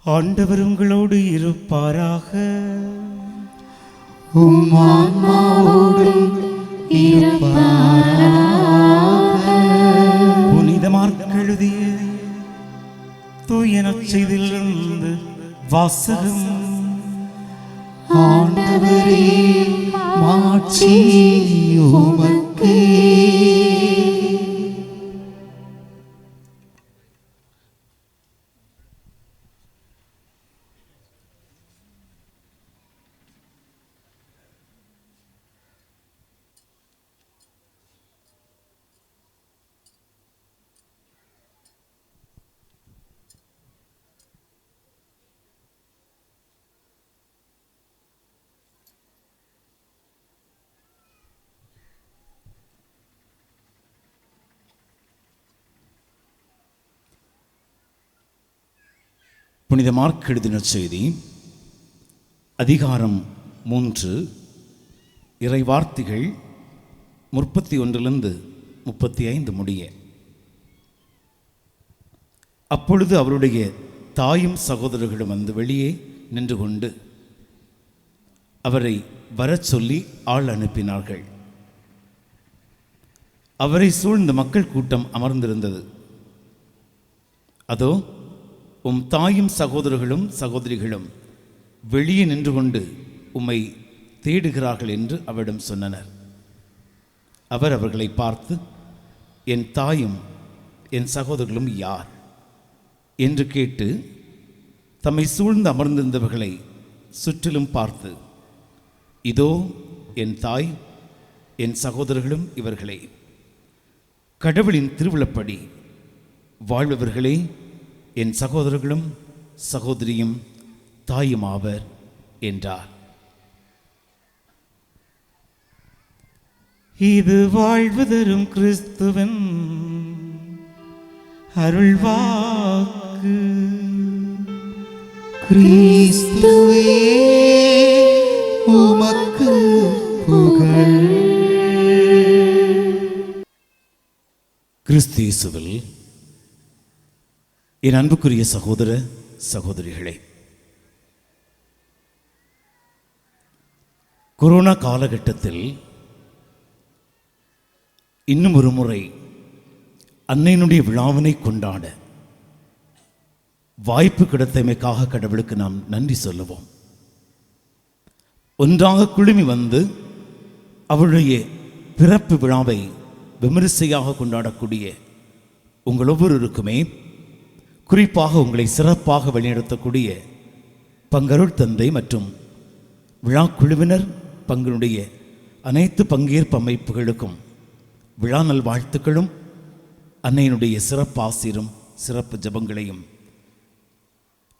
ஆண்டவர் உங்களோடு இருப்பாராக. உம் ஆன்மாவோடும் இருப்பாராக. புனித மார்க் எழுதிய தூய நற்செய்தியிலிருந்து வாசகம். ஆண்டவரே, மாட்சி உமக்கே. புனித மார்க் எழுதின செய்தி அதிகாரம் 3 இறைவார்த்தைகள் 31 35 முடிய. அப்பொழுது அவருடைய தாயும் சகோதரர்களும் வந்து வெளியே நின்று கொண்டு அவரை வரச் சொல்லி ஆள் அனுப்பினார்கள். அவரை சூழ்ந்த மக்கள் கூட்டம் அமர்ந்திருந்தது. அதோ உம் தாயும் சகோதரர்களும் சகோதரிகளும் வெளியே நின்று கொண்டு உம்மை தேடுகிறார்கள் என்று அவரிடம் சொன்னனர். அவர் அவர்களை பார்த்து, என் தாயும் என் சகோதரர்களும் யார் என்று கேட்டு தம்மை சூழ்ந்து அமர்ந்திருந்தவர்களை சுற்றிலும் பார்த்து, இதோ என் தாய் என் சகோதரர்களும் இவர்களே, கடவுளின் திருவிழப்படி வாழ்பவர்களே என் சகோதரர்களும் சகோதரியும் தாயும் ஆவர் என்றார். இது வாழ்வு தரும் கிறிஸ்துவின் அருள்வாக்கு. கிறிஸ்துவே, உமக்கு புகழ். கிறிஸ்து இயேசுவில் என் அன்புக்குரிய சகோதர சகோதரிகளே, கொரோனா காலகட்டத்தில் இன்னும் ஒரு முறை அன்னையினுடைய விழாவினை கொண்டாட வாய்ப்பு கிடைத்தமைக்காக கடவுளுக்கு நாம் நன்றி சொல்லுவோம். ஒன்றாக குழுமி வந்து அவளுடைய பிறப்பு விழாவை விமரிசையாக கொண்டாடக்கூடிய உங்கள் ஒவ்வொருவருக்குமே, குறிப்பாக உங்களை சிறப்பாக வழிநடத்தக்கூடிய பங்கருள் தந்தை மற்றும் விழா குழுவினர், பங்களுடைய அனைத்து பங்கேற்பு அமைப்புகளுக்கும் விழா நல் வாழ்த்துக்களும் அன்னையினுடைய சிறப்பு ஆசிரும் சிறப்பு ஜபங்களையும்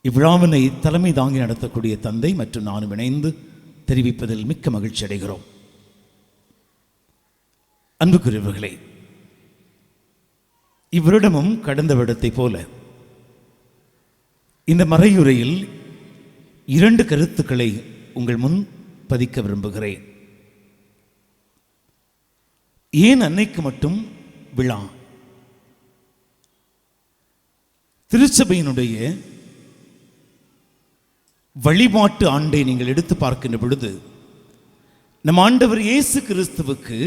இவ்விழாவினை தலைமை தாங்கி நடத்தக்கூடிய தந்தை மற்றும் நானும் இணைந்து தெரிவிப்பதில் மிக்க மகிழ்ச்சி அடைகிறோம். அன்புக்குரியவர்களே, இவ்விருடமும் கடந்த வருடத்தை போல இந்த மறையுரையில் 2 கருத்துக்களை உங்கள் முன் பதிக்க விரும்புகிறேன். ஏன் அன்னைக்கு மட்டும் விழா? திருச்சபையினுடைய வழிபாட்டு ஆண்டை நீங்கள் எடுத்து பார்க்கின்ற பொழுது, நம் ஆண்டவர் இயேசு கிறிஸ்துவுக்கு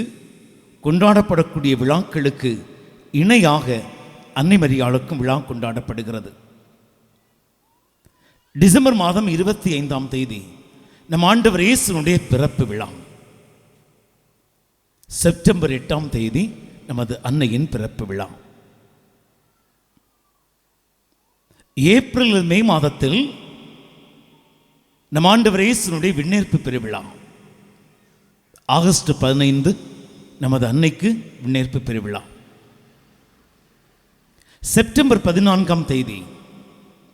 கொண்டாடப்படக்கூடிய விழாக்களுக்கு இணையாக அன்னை மரியாளுக்கும் விழா கொண்டாடப்படுகிறது. டிசம்பர் மாதம் 25ஆம் தேதி நம் ஆண்டவர் இயேசுனுடைய பிறப்பு விழா. செப்டம்பர் 8ஆம் தேதி நமது அன்னையின் பிறப்பு விழா. ஏப்ரல் மே மாதத்தில் நம் ஆண்டவர் இயேசுனுடைய விண்ணேற்பு பெருவிழா. ஆகஸ்ட் 15 நமது அன்னைக்கு விண்ணேற்பு பெருவிழா. செப்டம்பர் 14ஆம் தேதி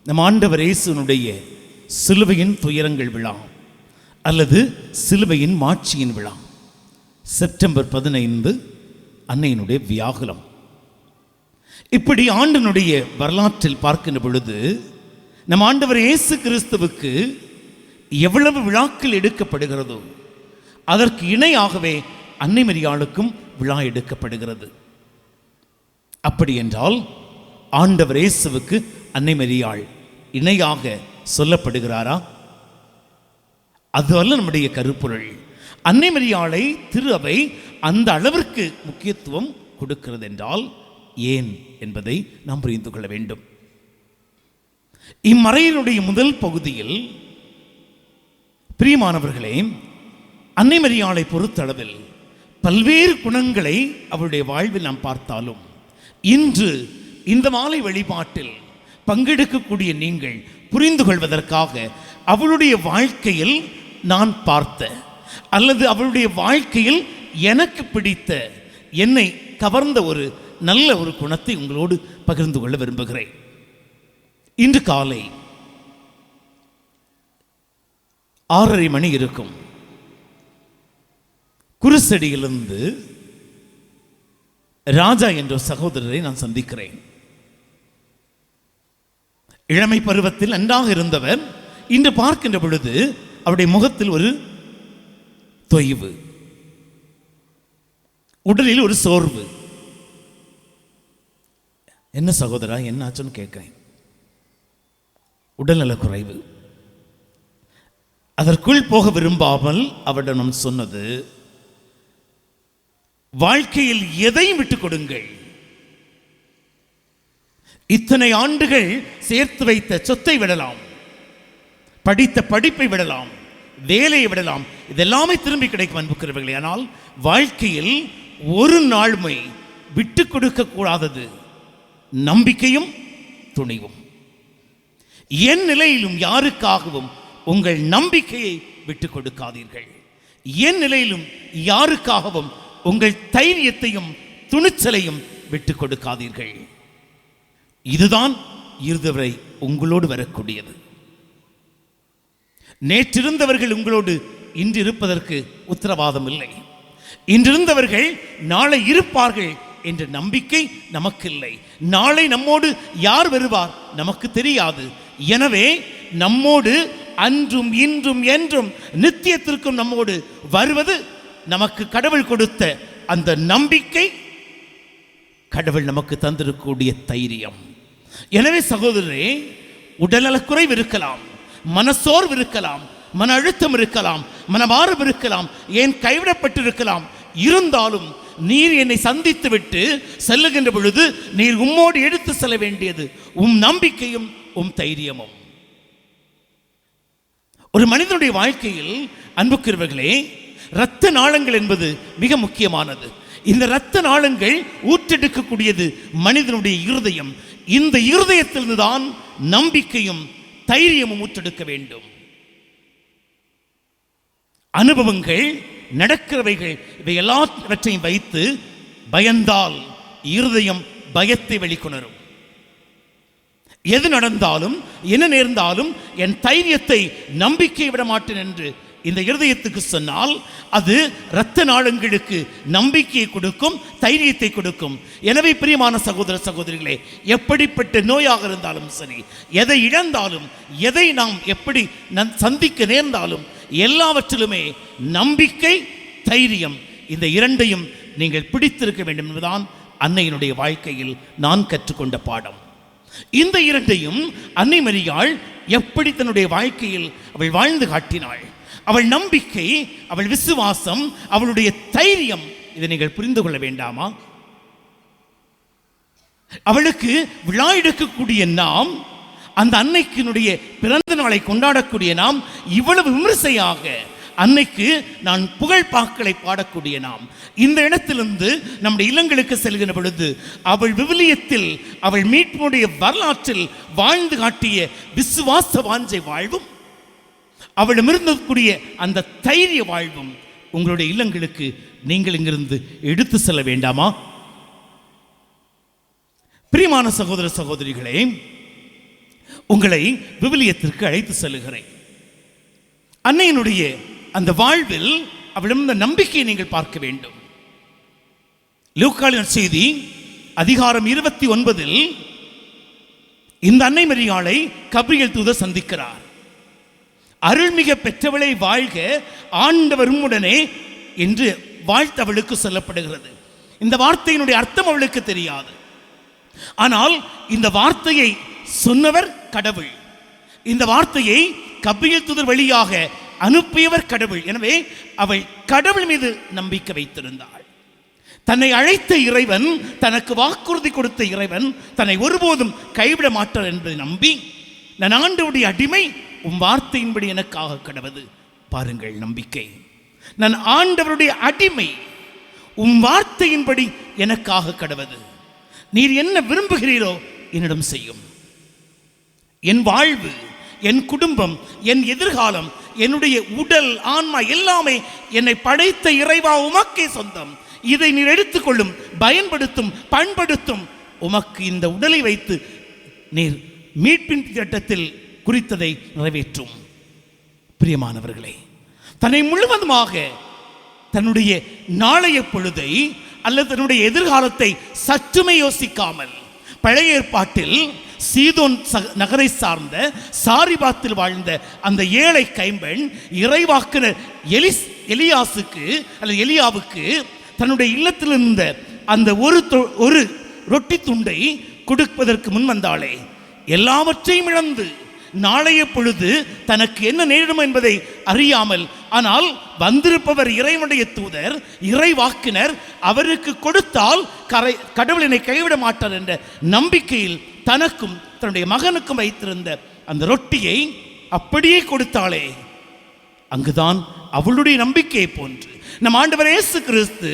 நம் ஆண்டவர் இயேசுனுடைய சிலுவையின் துயரங்கள் விழா அல்லது சிலுவையின் மாட்சியின் விழா. செப்டம்பர் 15 அன்னையினுடைய வியாகுலம். இப்படி ஆண்டனுடைய வரலாற்றில் பார்க்கின்ற பொழுது நம் ஆண்டவர் இயேசு கிறிஸ்துவுக்கு எவ்வளவு விழாக்கள் எடுக்கப்படுகிறதோ அதற்கு இணையாகவே அன்னை மரியாளுக்கும் விழா எடுக்கப்படுகிறது. அப்படி என்றால் ஆண்டவர் இயேசுவுக்கு அன்னை மரியாள் இணையாக சொல்லப்படுகிறாரா? அதுவல்ல நம்முடைய கருப்பொருள். அன்னை மரியாளை திரு அவை அந்த அளவிற்கு முக்கியத்துவம் கொடுக்கிறது என்றால் ஏன் என்பதை நாம் புரிந்து கொள்ள வேண்டும். இம்மறையினுடைய முதல் பகுதியில் பிரியமானவர்களே, அன்னை மரியாளை பொறுத்தளவில் பல்வேறு குணங்களை அவருடைய வாழ்வில் நாம் பார்த்தாலும் இன்று இந்த மாலை வழிபாட்டில் பங்கெடுக்கக்கூடிய நீங்கள் புரிந்து கொள்வதற்காக அவளுடைய வாழ்க்கையில் நான் பார்த்த அல்லது அவளுடைய வாழ்க்கையில் எனக்கு பிடித்த, என்னை கவர்ந்த ஒரு நல்ல ஒரு குணத்தை உங்களோடு பகிர்ந்து கொள்ள விரும்புகிறேன். இன்று காலை 6:30 மணி இருக்கும். குருசடியிலிருந்து ராஜா என்ற சகோதரரை நான் சந்திக்கிறேன். இளமை பருவத்தில் நன்றாக இருந்தவர் இன்று பார்க்கின்ற பொழுது அவருடைய முகத்தில் ஒரு தொய்வு, உடலில் ஒரு சோர்வு. என்ன சகோதரா, என்ன ஆச்சுன்னு கேட்கிறேன். உடல்நல குறைவு. அதற்குள் போக விரும்பாமல் அவரிடம் நாம் சொன்னது, வாழ்க்கையில் எதையும் விட்டுக் கொடுங்கள். இத்தனை ஆண்டுகள் சேர்த்து வைத்த சொத்தை விடலாம், படித்த படிப்பை விடலாம், வேலையை விடலாம், இதெல்லாமே திரும்பி கிடைக்கும் அன்புக்குரியவர்களே. ஆனால் வாழ்க்கையில் ஒரு நாளுமே விட்டுக் கொடுக்க கூடாதது நம்பிக்கையும் துணிவும். என் நிலையிலும் யாருக்காகவும் உங்கள் நம்பிக்கையை விட்டுக் கொடுக்காதீர்கள். என் நிலையிலும் யாருக்காகவும் உங்கள் தைரியத்தையும் துணிச்சலையும் விட்டுக் கொடுக்காதீர்கள். இதுதான் இறுதிவரை உங்களோடு வரக்கூடியது. நேற்றிருந்தவர்கள் உங்களோடு இன்று இருப்பதற்கு உத்தரவாதம் இல்லை. இன்றிருந்தவர்கள் நாளை இருப்பார்கள் என்ற நம்பிக்கை நமக்கு இல்லை. நாளை நம்மோடு யார் வருவார் நமக்கு தெரியாது. எனவே நம்மோடு அன்றும் இன்றும் என்றும் நித்தியத்திற்கும் நம்மோடு வருவது நமக்கு கடவுள் கொடுத்த அந்த நம்பிக்கை, கடவுள் நமக்கு தந்திருக்கக்கூடிய தைரியம். எனவே சகோதரரே, உடல்நலக்குறைவு இருக்கலாம், மனசோர்வு இருக்கலாம், மன அழுத்தம் இருக்கலாம், மனபாரம் இருக்கலாம், ஏன் கைவிடப்பட்டிருக்கலாம். இருந்தாலும் நீர் என்னை சந்தித்து விட்டு செல்லுகின்ற பொழுது நீர் உம்மோடு எடுத்து செல்ல வேண்டியது உம் நம்பிக்கையும் உம் தைரியமும். ஒரு மனிதனுடைய வாழ்க்கையில் அன்புக்குரியவர்களே, இரத்த நாளங்கள் என்பது மிக முக்கியமானது. இந்த இரத்த நாளங்கள் ஊற்றெடுக்கக்கூடியது மனிதனுடைய இருதயம். இந்த இருதயத்திலிருந்து தான் நம்பிக்கையும் தைரியமும் ஊற்றெடுக்க வேண்டும். அனுபவங்கள், நடக்கிறவைகள், இவை எல்லாவற்றையும் வைத்து பயந்தால் இருதயம் பயத்தை வெளிக்கொணரும். எது நடந்தாலும் என்ன நேர்ந்தாலும் என் தைரியத்தை நம்பிக்கை விட மாட்டேன் என்று இந்த இருதயத்துக்கு சொன்னால் அது இரத்த நாளங்களுக்கு நம்பிக்கையை கொடுக்கும், தைரியத்தை கொடுக்கும். எனவே பிரியமான சகோதர சகோதரிகளே, எப்படிப்பட்ட நோயாக இருந்தாலும் சரி, எதை இழந்தாலும், எதை நாம் எப்படி சந்திக்க நேர்ந்தாலும் எல்லாவற்றிலுமே நம்பிக்கை, தைரியம், இந்த இரண்டையும் நீங்கள் பிடித்திருக்க வேண்டும் என்பதுதான் அன்னையினுடைய வாழ்க்கையில் நான் கற்றுக்கொண்ட பாடம். இந்த இரண்டையும் அன்னை மரியாள் எப்படி தன்னுடைய வாழ்க்கையில் அவள் வாழ்ந்து காட்டினாள். அவள் நம்பிக்கை, அவள் விசுவாசம், அவளுடைய தைரியம், இதை நீங்கள் புரிந்து கொள்ள வேண்டாமா? அவளுக்கு விழா எடுக்கக்கூடிய நாம், அந்த அன்னைக்கினுடைய பிறந்த நாளை கொண்டாடக்கூடிய நாம், இவ்வளவு விமர்சையாக அன்னைக்கு நான் புகழ் பாக்களை பாடக்கூடிய நாம், இந்த இடத்திலிருந்து நம்முடைய இல்லங்களுக்கு செல்கின்ற பொழுது அவள் விவிலியத்தில், அவள் மீட்புடைய வரலாற்றில் வாழ்ந்து காட்டிய விசுவாச வாஞ்சை வாழ்வும், அவளிடமிருந்தக்கூடிய அந்த தைரிய வாழ்வும் உங்களுடைய இல்லங்களுக்கு நீங்கள் இங்கிருந்து எடுத்து செல்ல வேண்டாமா? பிரியமான சகோதர சகோதரிகளே, உங்களை விவிலியத்திற்கு அழைத்து செல்லுகிறேன். அன்னையினுடைய அந்த வாழ்வில் அவளிடம் நம்பிக்கையை நீங்கள் பார்க்க வேண்டும். லூக்காவின் செய்தி அதிகாரம் 29 இந்த அன்னை மரியாளை கபிரியேல் தூதர் சந்திக்கிறார். அருள்மிக பெற்றவளை வாழ்க, ஆண்டவர் உம்முடனே என்று வாழ்த்து அவளுக்கு சொல்லப்படுகிறது. இந்த வார்த்தையினுடைய அர்த்தம் அவளுக்கு தெரியாது. ஆனால் இந்த வார்த்தையை சொன்னவர் கடவுள். இந்த வார்த்தையை கபிரியேல் தூதர் வழியாக அனுப்பியவர் கடவுள். எனவே அவள் கடவுள் மீது நம்பிக்கை வைத்திருந்தாள். தன்னை அழைத்த இறைவன், தனக்கு வாக்குறுதி கொடுத்த இறைவன் தன்னை ஒருபோதும் கைவிட மாட்டார் என்பதை நம்பி, நான் ஆண்டவருடைய அடிமை, உம் வார்த்தையின்படி எனக்காக கடவுது. பாருங்கள் நம்பிக்கை. நான் ஆண்டவருடைய அடிமை, உம் வார்த்தையின்படி எனக்காக கடவுது. நீர் என்ன விரும்புகிறீரோ என்னிடம் செய்யும். என் வாழ்வு, என் குடும்பம், என் எதிர்காலம், என்னுடைய உடல், ஆன்மா எல்லாமே என்னை படைத்த இறைவா உமக்கே சொந்தம். இதை நீர் எடுத்துக்கொள்ளும், பயன்படுத்தும், பண்படுத்தும். உமக்கு இந்த உடலை வைத்து நீர் மீட்பின் திட்டத்தில் குறித்ததை நிறைவேற்றும். பிரியமானவர்களே, தன்னை முழுவதுமாக தன்னுடைய நாளைய பொழுதை அல்லது தன்னுடைய எதிர்காலத்தை சற்றுமே யோசிக்காமல், பழைய ஏற்பாட்டில் சீதோன் நகரை சார்ந்த சாரிபாத்தில் வாழ்ந்த அந்த ஏழை கைம்பெண் இறைவாக்கினர் எலியாவுக்கு தன்னுடைய இல்லத்தில் இருந்த அந்த ஒரு ரொட்டி துண்டை கொடுப்பதற்கு முன் வந்தாளே, எல்லாவற்றையும் இழந்து நாளைய பொழுது தனக்கு என்ன நேரிடும் என்பதை அறியாமல், ஆனால் வந்திருப்பவர் இறைவனுடைய தூதர், இறைவாக்கினர், அவருக்கு கொடுத்தால் கடவுள் என்னை கைவிட மாட்டார் என்ற நம்பிக்கையில் தனக்கும் தன்னுடைய மகனுக்கும் வைத்திருந்த அந்த ரொட்டியை அப்படியே கொடுத்தாளே, அங்குதான் அவளுடைய நம்பிக்கையை போன்று நம் ஆண்டவர் இயேசு கிறிஸ்து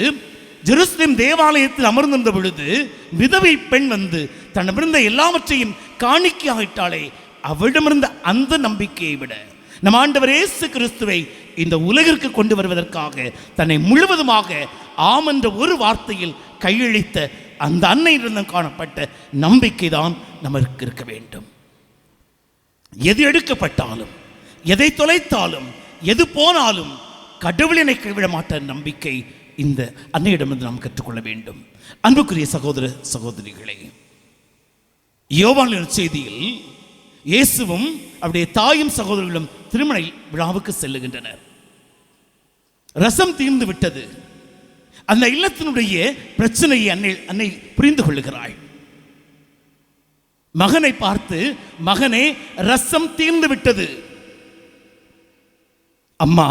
ஜெருசலேம் தேவாலயத்தில் அமர்ந்திருந்த பொழுது விதவை பெண் வந்து தன்னிருந்த எல்லாவற்றையும் காணிக்கையாயிட்டாளே, அவளிடமிருந்த அந்த நம்பிக்கையை விட நம் ஆண்டவர் இயேசு கிறிஸ்துவை இந்த உலகிற்கு கொண்டு வருவதற்காக தன்னை முழுவதுமாக ஆம் என்ற ஒரு வார்த்தையில் கையளித்த அந்த அன்னையிடம் காணப்பட்ட நம்பிக்கை தான் நமக்கு இருக்க வேண்டும். எது எடுக்கப்பட்டாலும், எதை தொலைத்தாலும், எது போனாலும் கடவுள் என்னை கைவிட மாட்ட நம்பிக்கை இந்த அன்னையிடமிருந்து நாம் கற்றுக்கொள்ள வேண்டும். அன்புக்குரிய சகோதர சகோதரிகளே, யோவான் செய்தியில் இயேசுவும் அவருடைய தாயும் சகோதரர்களும் திருமண விழாவுக்கு செல்லுகின்றனர். ரசம் தீர்ந்து விட்டது. அந்த இல்லத்தினுடைய பிரச்சனையை அன்னை புரிந்து கொள்ளுகிறாள். மகனை பார்த்து, மகனே, ரசம் தீர்ந்து விட்டது. அம்மா,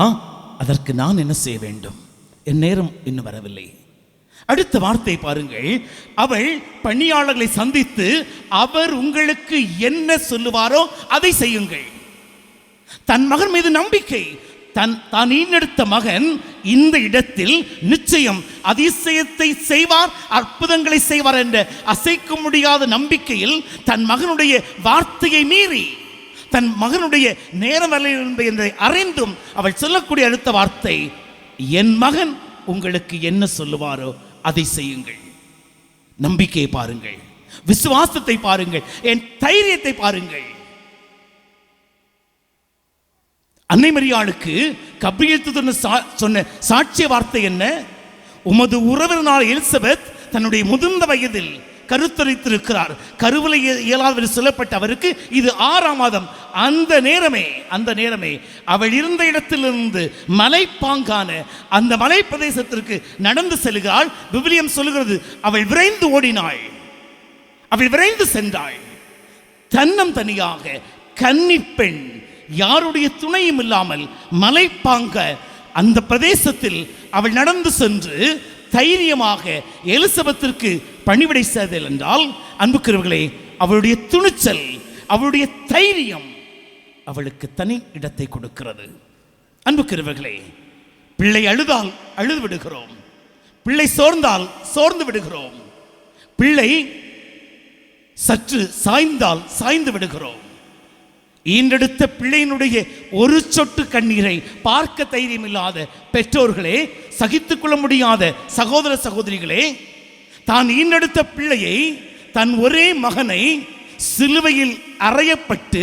அதற்கு நான் என்ன செய்ய வேண்டும்? என் நேரம் இன்னும் வரவில்லை. அடுத்த வார்த்தை பாருங்கள். அவள் பணியாளர்களை சந்தித்து, அவர் உங்களுக்கு என்ன சொல்லுவாரோ அதை செய்யுங்கள். தன் மகன் மீது நம்பிக்கை. தான் ஈன்றெடுத்த மகன் இந்த இடத்தில் நிச்சயம் அதிசயத்தை செய்வார், அற்புதங்களை செய்வார் என்ற அசைக்க முடியாத நம்பிக்கையில் தன் மகனுடைய வார்த்தையை மீறி, தன் மகனுடைய நேரம் என்பதை அறிந்தும் அவள் சொல்லக்கூடிய அடுத்த வார்த்தை, என் மகன் உங்களுக்கு என்ன சொல்லுவாரோ அதை செய்யுங்கள். நம்பிக்கையை பாருங்கள், விசுவாசத்தை பாருங்கள், என் தைரியத்தை பாருங்கள். அன்னை மரியாளுக்கு கபிரியேல் தூதர் சொன்ன சாட்சிய வார்த்தை என்ன? உமது உறவினர் எலிசபெத் தன்னுடைய முதிர்ந்த வயதில் கருத்தரித்திருக்கிறார். கருவிலை இயலாதவர் சொல்லப்பட்ட அவருக்கு இது 6ஆம் மாதம். அந்த நேரமே அவள் இருந்த இடத்திலிருந்து மலைப்பாங்கான அந்த மலை பிரதேசத்திற்கு நடந்து செல்கிறாள். விவிலியம் சொல்லுகிறது, அவள் விரைந்து ஓடினாள், அவள் விரைந்து சென்றாள். தன்னம் தனியாக கன்னி பெண், யாருடைய துணையும் இல்லாமல் மலைப்பாங்க அந்த பிரதேசத்தில் அவள் நடந்து சென்று தைரியமாக எலிசபெத்திற்கு பணிவிடை செய்தல் என்றால், அன்புக்குரியவர்களே, அவளுடைய துணிச்சல், அவளுடைய தைரியம் அவளுக்கு தனி இடத்தை கொடுக்கிறது. அன்புக்குரியவர்களே, பிள்ளை அழுதால் அழுது விடுகிறோம், பிள்ளை சோர்ந்தால் சோர்ந்து விடுகிறோம், பிள்ளை சற்று சாய்ந்தால் சாய்ந்து விடுகிறோம். ஈன்றெடுத்த பிள்ளையினுடைய ஒரு சொட்டு கண்ணீரை பார்க்க தைரியம் இல்லாத பெற்றோர்களே, சகித்துக் கொள்ள முடியாத சகோதர சகோதரிகளே, தான் ஈன்றெடுத்த பிள்ளையை, தன் ஒரே மகனை சிலுவையில் அறையப்பட்டு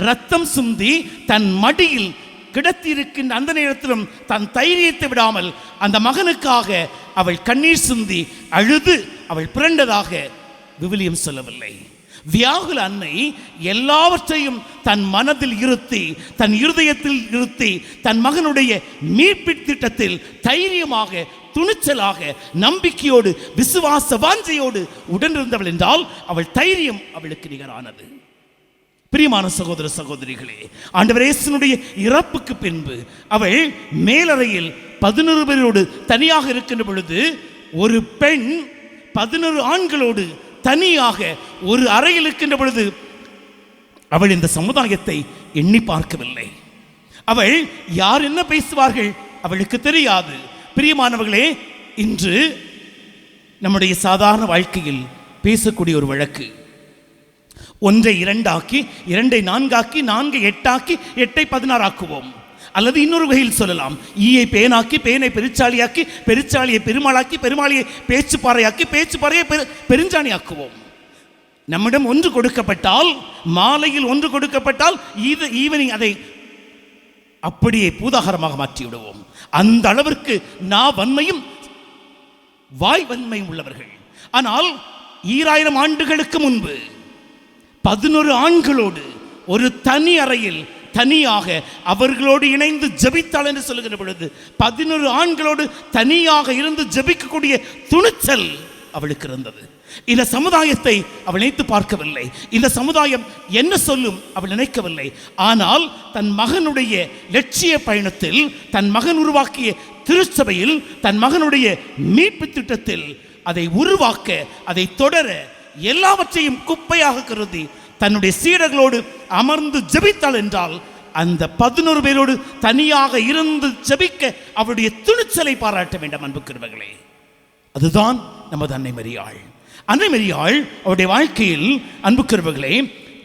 இரத்தம் சிந்தி தன் மடியில் கிடத்தியிருக்கின்ற அந்த நேரத்திலும் தன் தைரியத்தை விடாமல் அந்த மகனுக்காக அவள் கண்ணீர் சிந்தி அழுது அவள் பிறண்டதாக விவிலியம் சொல்லவில்லை. வியாகுல அன்னை எல்லாவற்றையும் தன் மனதில் இருத்தி, தன் இருதயத்தில் இருத்தி, தன் மகனுடைய மீட்பு திட்டத்தில் தைரியமாக, துணிச்சலாக, நம்பிக்கையோடு, விசுவாச வாஞ்சையோடு உடனிருந்தவள் என்றால் அவள் தைரியம் அவளுக்கு நிகரானது. பிரியமான சகோதர சகோதரிகளே, ஆண்டவர் இயேசுவினுடைய இறப்புக்கு பின்பு அவள் மேலறையில் 11 பேரோடு தனியாக இருக்கின்ற பொழுது ஒரு பெண் 11 ஆண்களோடு தனியாக ஒரு அறையில் இருக்கின்ற பொழுது அவள் இந்த சமுதாயத்தை எண்ணி பார்க்கவில்லை. அவள் யார் என்ன பேசுவார்கள் அவளுக்கு தெரியாது. பிரியமானவர்களே, இன்று நம்முடைய சாதாரண வாழ்க்கையில் பேசக்கூடிய ஒரு வழக்கு, 1 ஐ 2 ஆக்கி, 2 ஐ 4 ஆக்கி, 4 ஐ 8 ஆக்கி, 8 ஐ 16 ஆக்குவோம். அல்லது இன்னொரு வகையில் சொல்லலாம், ஈயை பேனாக்கி, பேனை பெருச்சாலியாக்கி, பெருச்சாலியை பெருமாளாக்கி, பெருமாளியை பேச்சுப்பாறையாக்கி, பேச்சுப்பாறையை பெருஞ்சாணி ஆக்குவோம். நம்மிடம் ஒன்று கொடுக்கப்பட்டால், மாலையில் ஒன்று கொடுக்கப்பட்டால் ஈவினிங் அதை அப்படியே பூதாகரமாக மாற்றி விடுவோம். அந்த அளவிற்கு வன்மையும் வாய் வன்மையும் உள்ளவர்கள். ஆனால் 2000 ஆண்டுகளுக்கு முன்பு 11 ஆண்களோடு ஒரு தனி அறையில் தனியாக அவர்களோடு இணைந்து ஜெபித்தாள் என்று சொல்லுகிற பொழுது 11 ஆண்களோடு தனியாக இருந்து ஜெபிக்கக்கூடிய துணிச்சல் அவளுக்கு இருந்தது. இந்த சமுதாயத்தை அவள் நினைத்து பார்க்கவில்லை. இந்த சமுதாயம் என்ன சொல்லும் அவள் நினைக்கவில்லை. ஆனால் தன் மகனுடைய லட்சிய பயணத்தில், தன் மகன் உருவாக்கிய திருச்சபையில், தன் மகனுடைய மீட்பு திட்டத்தில் அதை உருவாக்க, அதை தொடர எல்லாவற்றையும் குப்பையாக கருதி தன்னுடைய சீடர்களோடு அமர்ந்து ஜெபித்தாள் என்றால், அந்த 11 பேரோடு தனியாக இருந்து ஜெபிக்க அவருடைய துணிச்சலை பாராட்ட வேண்டும் அன்புக்குரியவர்களே. அதுதான் நமது அன்னை மரியாள். அன்னை மரியாள் அவருடைய வாழ்க்கையில் அன்புக்குரியவர்களே,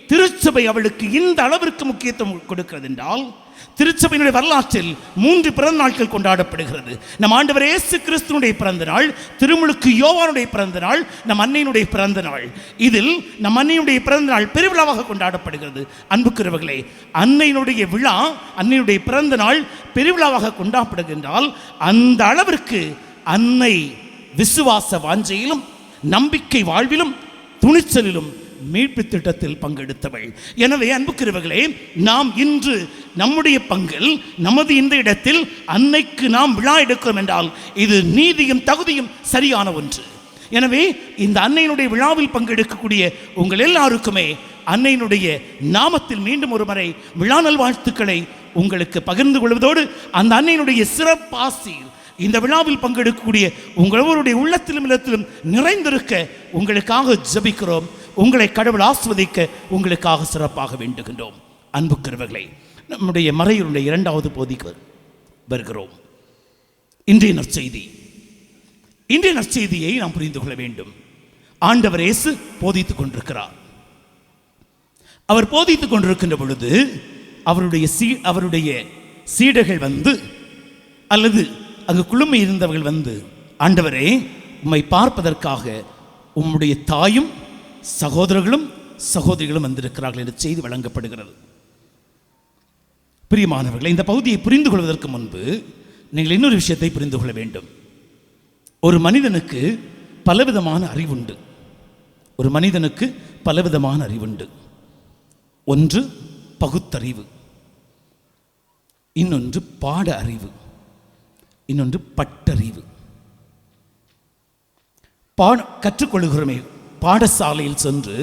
திருச்சபை அவளுக்கு இந்த அளவிற்கு முக்கியத்துவம் கொடுக்கிறது என்றால், திருச்சபையினுடைய வரலாற்றில் 3 பிறந்த நாட்கள் கொண்டாடப்படுகிறது. நம் ஆண்டவர் இயேசு கிறிஸ்துவினுடைய பிறந்த நாள், திருமுழுக்கு யோவானுடைய பிறந்த நாள், நம் அன்னையினுடைய பிறந்த நாள். இதில் நம் அன்னையினுடைய பிறந்த நாள் பெருவிழாவாக கொண்டாடப்படுகிறது. அன்புக்குரியவர்களே, அன்னையினுடைய விழா, அன்னையுடைய பிறந்த நாள் பெருவிழாவாக கொண்டாடப்படுகின்றால், அந்த அளவிற்கு அன்னை விசுவாச வாஞ்சையிலும், நம்பிக்கை வாழ்விலும், துணிச்சலிலும் மீட்பு திட்டத்தில் பங்கெடுத்தவள். எனவே அன்புக்குரியவர்களே, நாம் இன்று நம்முடைய பங்கில், நமது இந்த இடத்தில் அன்னைக்கு நாம் விழா எடுக்கிறோம் என்றால் இது நீதியும் தகுதியும் சரியான ஒன்று. எனவே இந்த அன்னையினுடைய விழாவில் பங்கெடுக்கக்கூடிய உங்கள் எல்லாருக்குமே அன்னையினுடைய நாமத்தில் மீண்டும் ஒரு முறை விழா நல்வாழ்த்துக்களை உங்களுக்கு பகிர்ந்து கொள்வதோடு, அந்த அன்னையினுடைய சிறப்பாசி இந்த விழாவில் பங்கெடுக்கக்கூடிய உங்களுடைய உள்ளத்திலும் இல்லத்திலும் நிறைந்திருக்க உங்களுக்காக ஜெபிக்கிறோம். உங்களை கடவுள் ஆஸ்வதிக்க உங்களுக்காக சிறப்பாக வேண்டுகின்றோம். அன்புக்குரியவர்களே, நம்முடைய மறையுடைய 2வது பகுதிக்கு வருகிறோம். இன்றைய நற்செய்தியை நாம் புரிந்து கொள்ள வேண்டும். ஆண்டவர் இயேசு போதித்துக் கொண்டிருக்கிறார். அவர் போதித்துக் கொண்டிருக்கின்ற பொழுது அவருடைய சீடர்கள் வந்து, அல்லது அங்கு குழுமை இருந்தவர்கள் வந்து, ஆண்டவரே, உம்மை பார்ப்பதற்காக உம்முடைய தாயும் சகோதரர்களும் சகோதரிகளும் வந்திருக்கிறார்கள் என்று செய்தி வழங்கப்படுகிறது. பிரியமானவர்களை, இந்த பகுதியை புரிந்து கொள்வதற்கு முன்பு நீங்கள் இன்னொரு விஷயத்தை புரிந்து கொள்ள வேண்டும். ஒரு மனிதனுக்கு பலவிதமான அறிவுண்டு. ஒன்று பகுத்தறிவு, இன்னொன்று பாட அறிவு, இன்னொன்று பட்டறிவு. கற்றுக்கொள்ளுகிறோமே, பாடசாலையில் சென்று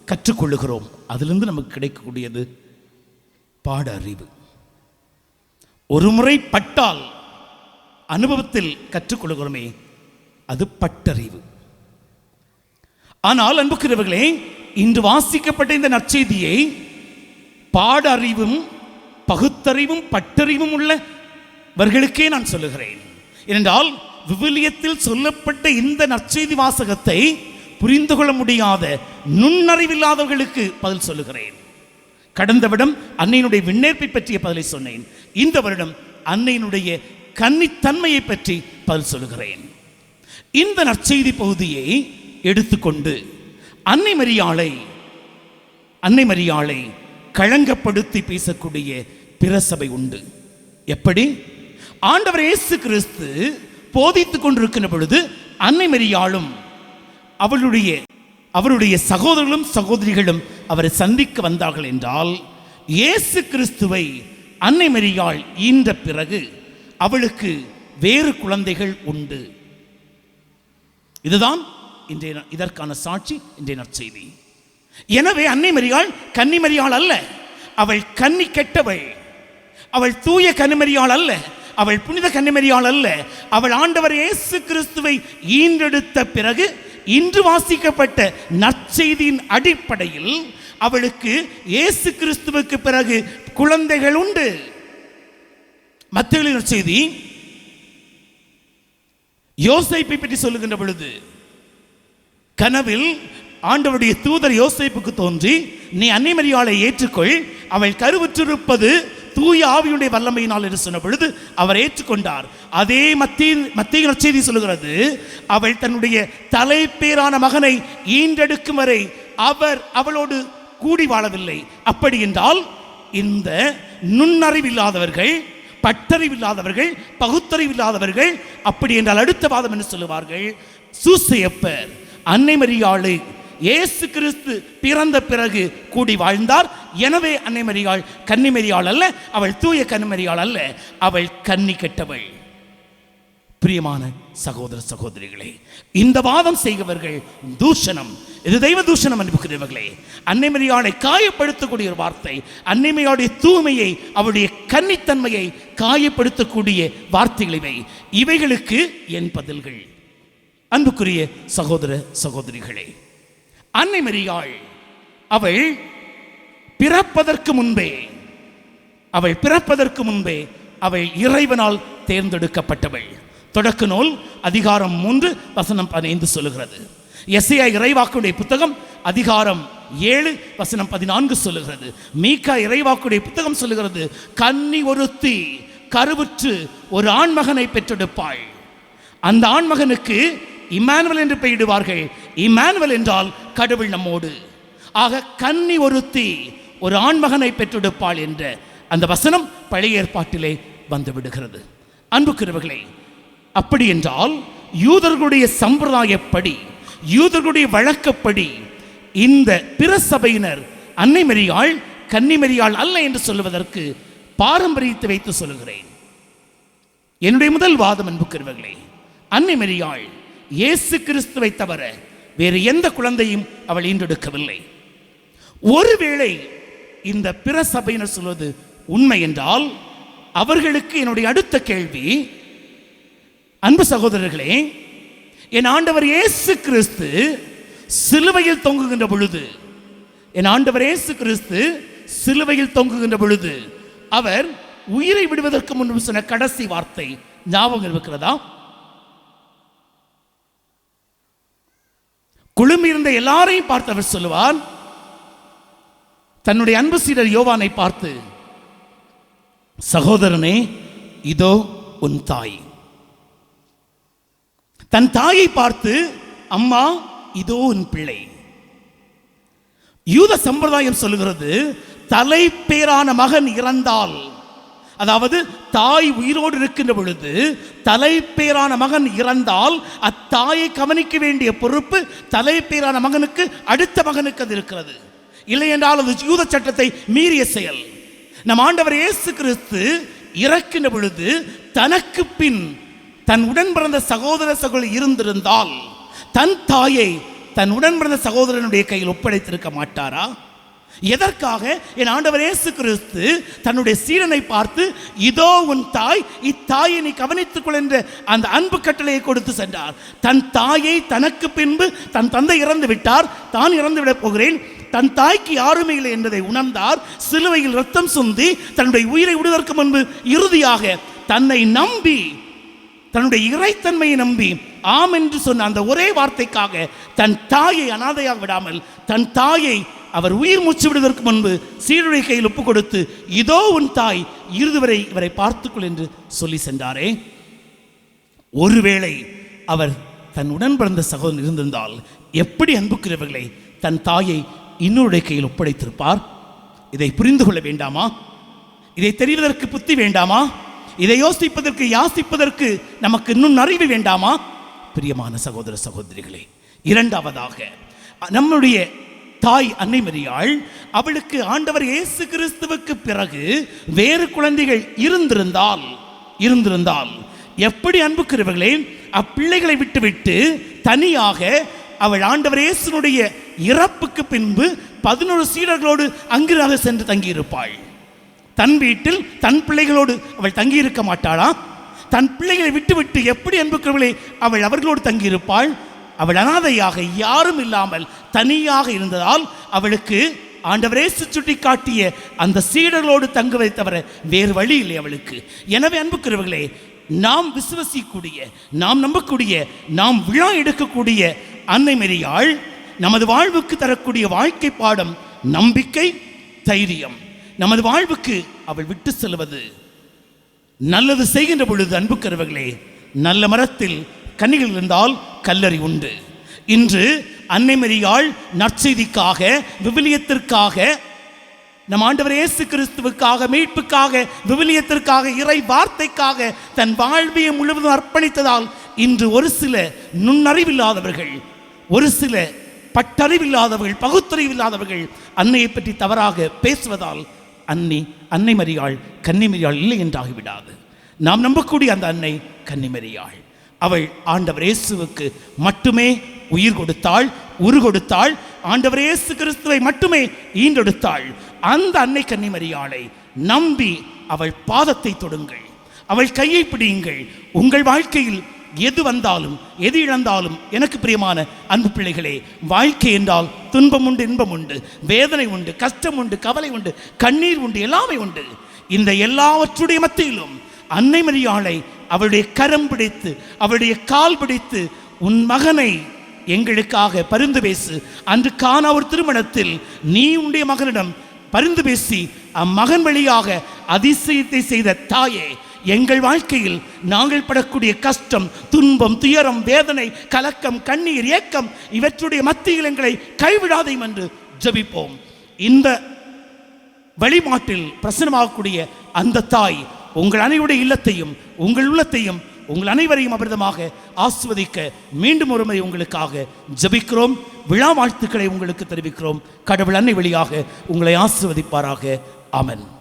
கற்றுக்கொள்ளுகிறோம், அதிலிருந்து நமக்கு கிடைக்கக்கூடியது பாட அறிவு. ஒரு முறை பட்டால் அனுபவத்தில் கற்றுக்கொள்ளுகிறோமே, அது பட்டறிவு. ஆனால் அன்புக்குரியவர்களே, இன்று வாசிக்கப்பட்ட இந்த நற்செய்தியை பாட அறிவும் பகுத்தறிவும் பட்டறிவும் உள்ளவர்களுக்கே நான் சொல்லுகிறேன். ஏனென்றால் விவிலியத்தில் சொல்லப்பட்ட இந்த நற்செய்தி வாசகத்தை புரிந்து கொள்ள முடியாத நுண்ணறிவில்லாதவர்களுக்கு பதில் சொல்லுகிறேன். கடந்த வருடம் அன்னையினுடைய விண்ணேற்பை பற்றிய பதிலை சொன்னேன். இந்த வருடம் அன்னையினுடைய கன்னித்தன்மையை பற்றி பதில் சொல்லுகிறேன். இந்த நற்செய்தி பகுதியை எடுத்துக்கொண்டு அன்னை மரியாளை களங்கப்படுத்தி பேசக்கூடிய பிற சபை உண்டு. எப்படி? ஆண்டவர் இயேசு கிறிஸ்து போதித்துக் கொண்டிருக்கின்ற பொழுது அன்னை மரியாளும் அவருடைய சகோதரர்களும் சகோதரிகளும் அவரை சந்திக்க வந்தார்கள் என்றால், இயேசு கிறிஸ்துவை அன்னை மரியாள் ஈன்ற பிறகு அவளுக்கு வேறு குழந்தைகள் உண்டு. இதுதான் இதற்கான சாட்சி இன்றைய நற்செய்தி. எனவே அன்னை மரியாள் கன்னிமரியாள் அல்ல, அவள் கன்னி கெட்டவள். அவள் தூய கன்னிமரியாள் அல்ல, அவள் புனித கன்னிமரியாள் அல்ல. அவள் ஆண்டவர் இயேசு கிறிஸ்துவை ஈன்றெடுத்த பிறகு இன்று வாசிக்கப்பட்ட நற்செய்தியின் அடிப்படையில் அவளுக்கு இயேசு கிறிஸ்துவுக்கு பிறகு குழந்தைகள் உண்டு. மத்தேயு நற்செய்தி யோசேப்பை பற்றி சொல்லுகின்ற பொழுது, கனவில் ஆண்டவருடைய தூதர் யோசேப்புக்கு தோன்றி, நீ அன்னை மரியாளை ஏற்றுக்கொள், அவள் கருவுற்றிருப்பது தூய ஆவியுடைய வல்லமையினால் என்று சொன்ன பொழுது அவர் ஏற்றுக்கொண்டார். அதே மத்தேயு நற்செய்தி சொல்லுகிறது, அவள் தன்னுடைய தலைப்பேரான மகனை ஈன்றெடுக்கும் வரை அவளோடு கூடி வாழவில்லை. அப்படி என்றால் இந்த நுண்ணறிவில்லாதவர்கள், பட்டறிவில்லாதவர்கள், பகுத்தறிவில்லாதவர்கள், அப்படி என்றால் அடுத்த வாதம் என்ன சொல்லுவார்கள்? சூசையப்பர் அன்னை மரியாளை இயேசு கிறிஸ்து பிறந்த பிறகு கூடி வாழ்ந்தார், எனவே அன்னை மரியாள் கன்னிமரியாள் அல்ல, அவள் தூய கன்னிமரியாள் அல்ல, அவள் கன்னி கெட்டவள். பிரியமான சகோதர சகோதரிகளே, இந்த வாதம் செய்கிறவர்கள் தூஷணம், இது தெய்வ தூஷணம் அனுப்புகிறவர்களே. அன்னை மரியாளை காயப்படுத்தக்கூடிய ஒரு வார்த்தை, அன்னை மரியாளுடைய தூய்மையை, அவருடைய கன்னித்தன்மையை காயப்படுத்தக்கூடிய வார்த்தைகளை இவைகளுக்கு என் பதில்கள். அன்புக்குரிய சகோதர சகோதரிகளே, அன்னை மரியாள் அவள் பிறப்பதற்கு முன்பே அவள் இறைவனால் தேர்ந்தெடுக்கப்பட்டவள். தொடக்க நூல் அதிகாரம் 3 வசனம் 15 சொல்லுகிறது. எசேயா இறைவாக்குடைய புத்தகம் அதிகாரம் 7 வசனம் 14 சொல்லுகிறது. மீகா இறைவாக்குடைய புத்தகம் சொல்லுகிறது, கன்னி ஒருத்தி கருவுற்று ஒரு ஆண்மகனை பெற்றெடுப்பாள், அந்த ஆண்மகனுக்கு இம்மானுவேல் என்று பெயரிடுவார்கள். இம்மானுவேல் என்றால் கடவுள் நம்மோடு. ஆக கன்னி ஒருத்தி ஒரு ஆண்மகனை பெற்றெடுப்பாள் என்ற அந்த வசனம் பழைய ஏற்பாட்டிலே வந்து விடுகிறது. அன்புக்குரியவர்களே, அப்படி என்றால் யூதர்களுடைய சம்பிரதாயப்படி, யூதர்களுடைய வழக்கப்படி இந்த பிற சபையினர் அன்னை மரியாள் கன்னிமரியாள் அல்ல என்று சொல்லுவதற்கு பாரம்பரியத்தை வைத்து சொல்லுகிறேன். என்னுடைய முதல் வாதம் அன்புக்குரியவர்களே, அன்னை மரியாள் இயேசு கிறிஸ்துவை தவிர வேறு எந்த குழந்தையும் அவள் ஈன்றெடுக்கவில்லை. ஒருவேளை இந்த பிற சபையினர் சொல்வது உண்மை என்றால் அவர்களுக்கு என்னுடைய அடுத்த கேள்வி, அன்பு சகோதரர்களே, என் ஆண்டவர் இயேசு கிறிஸ்து சிலுவையில் தொங்குகின்ற பொழுது, அவர் உயிரை விடுவதற்கு முன்பு சொன்ன கடைசி வார்த்தை ஞாபகம் இருக்கிறதா? குழுமி இருந்த எல்லாரையும் பார்த்து அவர் சொல்லுவார், தன்னுடைய அன்பு சீடர் யோவானை பார்த்து, சகோதரனே இதோ உன் தாய். தன் தாயை பார்த்து, அம்மா இதோ உன் பிள்ளை. யூத சம்பிரதாயம் சொல்லுகிறது, தலைப்பேரான மகன் இறந்தால், அதாவது தாய் உயிரோடு இருக்கின்ற பொழுது தலைப்பேரான மகன் இறந்தால் அத்தாயை கவனிக்க வேண்டிய பொறுப்பு தலைப்பேரான மகனுக்கு, அடுத்த மகனுக்கு அது இருக்கிறது. இல்லை என்றால் அது யூத சட்டத்தை மீறிய செயல். நம் ஆண்டவர் இயேசு கிறிஸ்து இறக்கின்ற பொழுது தனக்கு பின் தன் உடன் பிறந்த சகோதரி இருந்திருந்தால் தன் தாயை தன் உடன் பிறந்த சகோதரனுடைய கையில் ஒப்படைத்திருக்க மாட்டாரா? எதற்காக என் ஆண்டவர் இயேசு கிறிஸ்து தன்னுடைய சீடனை பார்த்து, இதோ உன் தாய், இத்தாயை நீ கவனித்துக் கொள் என்ற அந்த அன்பு கட்டளையை கொடுத்து சென்றார். தன் தாயை தனக்கு பின்பு தன் தந்தை இறந்து விட்டார், தான் இறந்து விடப் போகிறேன், தன் தாய்க்கு யாருமே இல்லை என்பதை உணர்ந்தார். சிலுவையில் ரத்தம் சிந்தி தன்னுடைய உயிரை விடுவதற்கு முன்பு இறுதியாக தன்னை நம்பி, தன்னுடைய இறைத்தன்மையை நம்பி ஆம் என்று சொன்ன அந்த ஒரே வார்த்தைக்காக தன் தாயை அனாதையாக விடாமல், தன் தாயை அவர் உயிர் மூச்சு விடுவதற்கு முன்பு சீடருடைய கையில் ஒப்பு கொடுத்து, இதோ உன் தாய், இறுதி வரை இவரை பார்த்துக்கொள் என்று சொல்லி சென்றாரே. ஒருவேளை அவர் தன் உடன் பிறந்த சகோதரன் இருந்திருந்தால் எப்படி அன்புக்குரியவர்களை தன் தாயை இன்னொருடைய கையில் ஒப்படைத்திருப்பார்? இதை புரிந்து கொள்ள வேண்டாமா? இதை தெரிவதற்கு புத்தி வேண்டாமா? இதை யோசிப்பதற்கு யாசிப்பதற்கு நமக்கு இன்னும் அறிவு வேண்டாமா? பிரியமான சகோதர சகோதரிகளே, இரண்டாவதாக நம்முடைய தாய் அன்னை மரியாள், அவளுக்கு ஆண்டவர் இயேசு கிறிஸ்துவுக்கு பிறகு வேறு குழந்தைகள் இருந்திருந்தால் எப்படி அன்புக்குரியவர்களே அப்பிள்ளைகளை விட்டுவிட்டு தனியாக அவள் ஆண்டவர் இயேசுனுடைய இறப்புக்கு பின்பு 11 சீடர்களோடு அங்கிராக சென்று தங்கியிருப்பாள். தன் வீட்டில் தன் பிள்ளைகளோடு அவள் தங்கியிருக்க மாட்டாளா? தன் பிள்ளைகளை விட்டுவிட்டு எப்படி அன்புக்குரியவர்களே அவள் அவர்களோடு தங்கியிருப்பாள்? அவள் அனாதையாக யாரும் இல்லாமல் தனியாக இருந்ததால் அவளுக்கு ஆண்டவரே சுட்டி காட்டிய அந்த சீடர்களோடு தங்குவதை தவிர வேறு வழி இல்லை அவளுக்கு. எனவே அன்புக்குரியவர்களே, நாம் விசுவசிக்கக்கூடிய, நாம் நம்பக்கூடிய, நாம் விழா எடுக்கக்கூடிய அன்னை மரியாள் நமது வாழ்வுக்கு தரக்கூடிய வாழ்க்கை பாடம் நம்பிக்கை, தைரியம். நமது வாழ்வுக்கு அவள் விட்டு செல்வது நல்லது செய்கின்ற பொழுது அன்புக்குரியவர்களே, நல்ல மரத்தில் கனிகள் இருந்தால் கல்லறி உண்டு. இன்று அன்னை மரியாள் நற்செய்திக்காக, விவிலியத்திற்காக, நம் ஆண்டவர் இயேசு கிறிஸ்துவுக்காக, மீட்புக்காக, விவிலியத்திற்காக, இறை வார்த்தைக்காக தன் வாழ்வியை முழுவதும் அர்ப்பணித்ததால் இன்று ஒரு சில நுண்ணறிவில்லாதவர்கள், ஒரு சில பட்டறிவில்லாதவர்கள், பகுத்தறிவில்லாதவர்கள் அன்னையை பற்றி தவறாக பேசுவதால் அன்னை மரியாள் கன்னி மரியாள் இல்லை என்றாகிவிடாது. நாம் நம்பக்கூடிய அந்த அன்னை கன்னி மரியாள். அவள் ஆண்டவர் இயேசுவுக்கு மட்டுமே உயிர் கொடுத்தாள், உரு கொடுத்தாள். ஆண்டவர் இயேசு கிறிஸ்துவை மட்டுமே ஈண்டெடுத்தாள். அந்த அன்னை கன்னி மரியாளை நம்பி அவள் பாதத்தை தொடுங்கள், அவள் கையை பிடியுங்கள். உங்கள் வாழ்க்கையில் எது வந்தாலும், எது இழந்தாலும், எனக்கு பிரியமான அன்பு பிள்ளைகளே, வாழ்க்கை என்றால் துன்பம் உண்டு, இன்பம் உண்டு, வேதனை உண்டு, கஷ்டம் உண்டு, கவலை உண்டு, கண்ணீர் உண்டு, எல்லாமே உண்டு. இந்த எல்லாவற்றுடைய மத்தியிலும் அன்னை மரியாளை அவளுடைய கரம் பிடித்து, அவளுடைய கால் பிடித்து, உன் மகனை எங்களுக்காக பரிந்து பேசு. அன்று காணா ஒரு திருமணத்தில் நீ உன்னுடைய மகனிடம் பரிந்து பேசி அம்மகன் வழியாக அதிசயத்தை செய்த தாயே, எங்கள் வாழ்க்கையில் நாங்கள் படக்கூடிய கஷ்டம், துன்பம், துயரம், வேதனை, கலக்கம், கண்ணீர், ஏக்கம் இவற்றுடைய மத்தியில் எங்களை கைவிடாதையும் என்று ஜெபிப்போம். இந்த வழிபாட்டில் பிரசன்னமாகக்கூடிய அந்த தாய் உங்கள் அனைவருடைய இல்லத்தையும், உங்கள் உள்ளத்தையும், உங்கள் அனைவரையும் அபிரதமாக ஆஸ்வதிக்க மீண்டும் ஒருமுறை உங்களுக்காக ஜெபிக்கிறோம். விழா வாழ்த்துக்களை உங்களுக்கு தெரிவிக்கிறோம். கடவுள் அன்னை வழியாக உங்களை ஆசிர்வதிப்பாராக. ஆமென்.